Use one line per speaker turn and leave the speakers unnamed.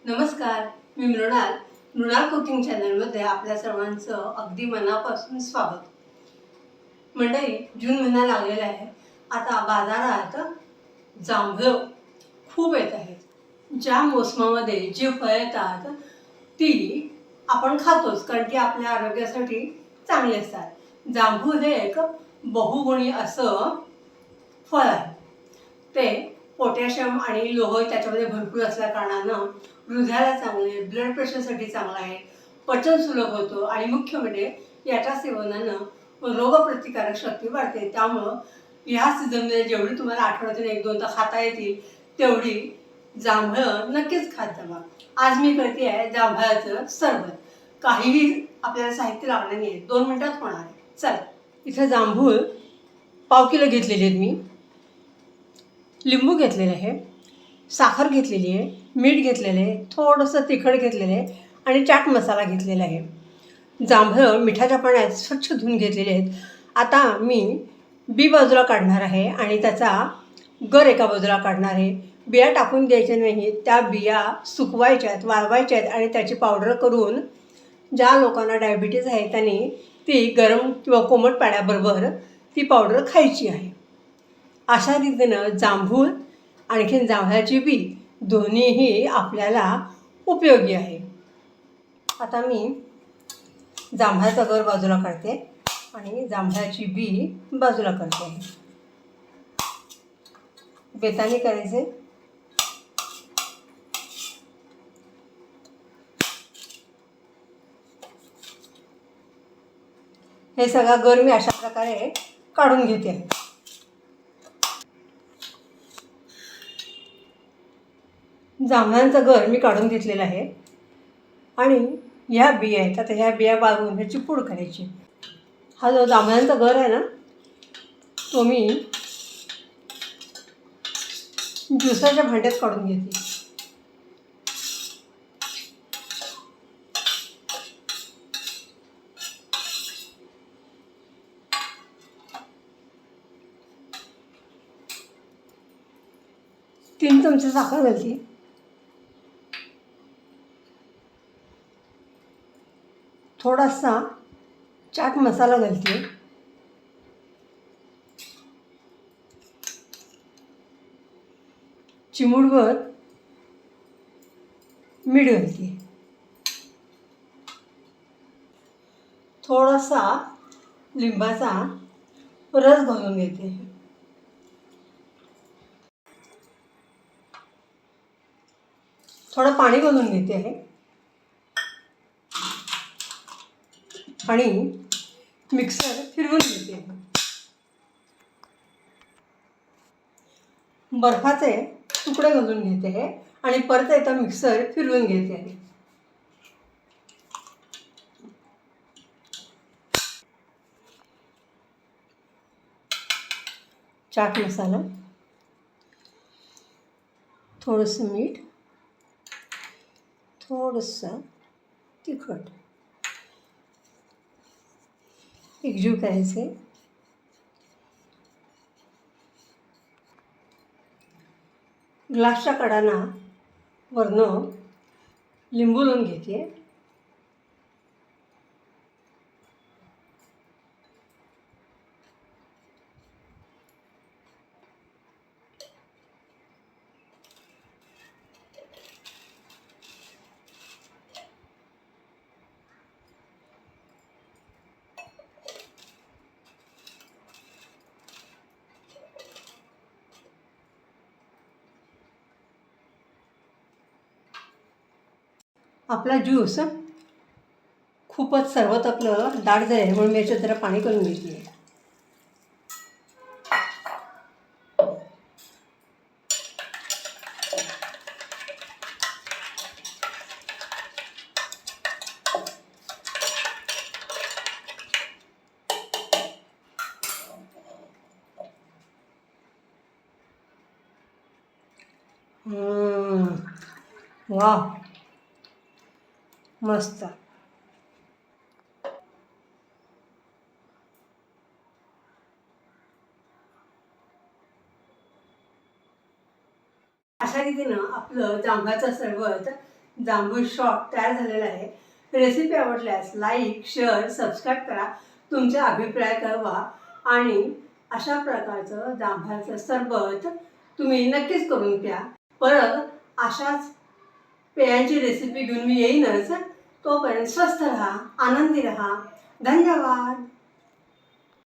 नमस्कार, मी मृणाल. मृणाल कुकिंग चॅनलमध्ये आपल्या सर्वांचं अगदी मनापासून स्वागत. मंडळी, जून महिना लागलेला आहे. आता बाजारात जांभळं खूप येत आहेत. ज्या मोसमामध्ये जी फळं येतात ती आपण खातोच, कारण की आपल्या आरोग्यासाठी चांगली असतात. जांभूळ हे एक बहुगुणी असं फळ आहे. ते पोटॅशियम आणि लोह त्याच्यामध्ये भरपूर असल्या कारणानं हृदयाला चांगले, ब्लड प्रेशरसाठी चांगलं आहे, पचन सुलभ होतं आणि मुख्य म्हणजे याच्या सेवनानं रोगप्रतिकारक शक्ती वाढते. त्यामुळं ह्या सीझनमध्ये जेवढी तुम्हाला आठवड्यातून 1-2दा खाता येतील तेवढी जांभळं नक्कीच खात जावा. आज मी करते आहे जांभळाचं सरबत. काहीही आपल्याला साहित्य लागणार नाही आहे, 2 मिनिटात होणार आहे. चला, इथं जांभूळ पाव किलो घेतलेले आहेत मी, लिंबू घेतलेलं आहे, साखर घेतलेली आहे, मीठ घेतलेलं आहे, थोडंसं तिखट घेतलेलं आहे आणि चाट मसाला घेतलेला आहे. जांभळं मिठाच्या पाण्यात स्वच्छ धुवून घेतलेले आहेत. आता मी बी बाजूला काढणार आहे आणि त्याचा गर एका बाजूला काढणार आहे. बिया टाकून द्यायच्या नाही, त्या बिया सुकवायच्या आहेत, वाळवायच्या आहेत आणि त्याची पावडर करून ज्या लोकांना डायबिटीज आहे त्यांनी ती गरम किंवा कोमट पाण्याबरोबर ती पावडर खायची आहे. अशा रीतीनं जांभूळ आणखीन जांभळाची बी दोन्हीही आपल्याला उपयोगी आहे. आता मी जांभळाचा गर बाजूला काढते आणि जांभळाची बी बाजूला करते आहे. बेताने करायचे. हे सगळा गर मी अशा प्रकारे काढून घेते आहे. जांभळांचा गर मी काढून घेतलेला आहे आणि ह्या बिया आहेत. आता ह्या बिया बाळगून ह्याची पूड करायची. हा जो जांभळांचा गर आहे ना, तो मी ज्युसाच्या भांड्यात काढून घेते. तीन चमचे साखर घालते, थोडासा चाट मसाला घालते, चिमूटभर मीठ घालते, थोडासा लिंबाचा रस घालून घेते, थोडं पाणी घालून घेते आहे आणि मिक्सर फिरवून घेते. बर्फाचे तुकडे घालून घेते आहे आणि परत एकदा मिक्सर फिरवून घेते आहे. चाट मसाला, थोडंसं मीठ, थोडंसं तिखट एकजीव करायचे. ग्लासच्या कडाना वरनं लिंबू लावून घेते. आपला ज्यूस खूपच सरबत आपलं दाट झालं म्हणून मी याच्यात जरा पाणी करून घेते. वा, मस्त. अशा रीतीनं आपलं जांभळाचं सरबत जांभूळ शॉट तयार झालेला आहे. रेसिपी आवडल्यास लाईक, शेअर, सबस्क्राईब करा. तुमचे अभिप्राय कळवा आणि अशा प्रकारचं जांभळाचं सरबत तुम्ही नक्कीच करून प्या. परत अशाच पेयांची रेसिपी घेऊन मी येईनच. तोपर्यंत स्वस्थ राहा, आनंदी राहा. धन्यवाद.